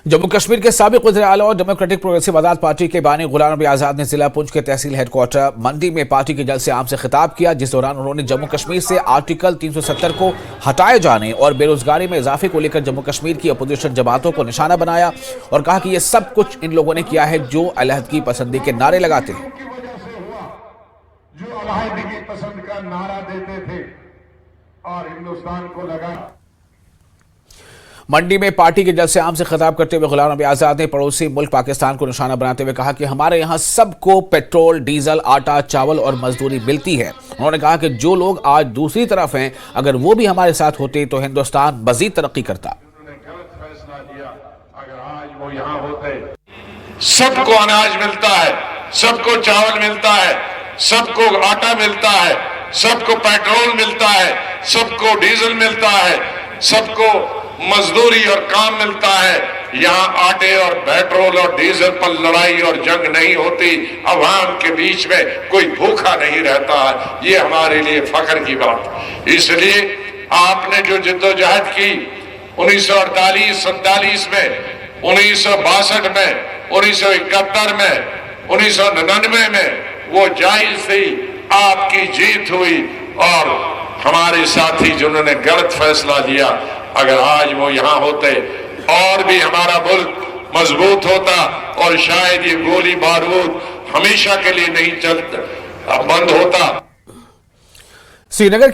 जम्मू कश्मीर के साबिक वज़ीर-ए-आला और डेमोक्रेटिक प्रोग्रेसिव आज़ाद पार्टी के बानी गुलाम नबी आज़ाद ने जिला पुंछ के तहसील हेडक्वार्टर मंडी में पार्टी के जलसे आम से खिताब किया, जिस दौरान उन्होंने जम्मू कश्मीर से आर्टिकल 370 को हटाए जाने और बेरोजगारी में इजाफे को लेकर जम्मू कश्मीर की अपोजिशन जमातों को निशाना बनाया और कहा कि ये सब कुछ इन लोगों ने किया है जो अलहदगी पसंदी के नारे लगाते हैं। जो अलहदगी पसंद का नारा देते थे और हिंदुस्तान को लगा। मंडी में पार्टी के जलसे आम से खिताब करते हुए गुलाम नबी आज़ाद ने पड़ोसी मुल्क पाकिस्तान को निशाना बनाते हुए कहा कि हमारे यहाँ सबको पेट्रोल, डीजल, आटा, चावल और मजदूरी मिलती है। उन्होंने कहा कि जो लोग आज दूसरी तरफ हैं, अगर वो भी हमारे साथ होते तो हिंदुस्तान मजीद तरक्की करता। सबको अनाज मिलता है, सबको चावल मिलता है, सबको आटा मिलता है, सबको पेट्रोल मिलता है, सबको डीजल मिलता है, सबको मजदूरी और काम मिलता है। यहाँ आटे और पेट्रोल और डीजल पर लड़ाई और जंग नहीं होती, अवाम के बीच में कोई भूखा नहीं रहता है। ये हमारे लिए फख्र की बात। इसलिए आपने जो जिद्दोजहद की 1948-47 में, 1962 में, 1971 में, 1999 में, वो जायज थी, आपकी जीत हुई। और हमारे साथी जिन्होंने गलत फैसला लिया, अगर आज वो यहाँ होते और भी हमारा मुल्क मजबूत होता और शायद ये गोली बारूद हमेशा के लिए नहीं चलता, बंद होता। श्रीनगर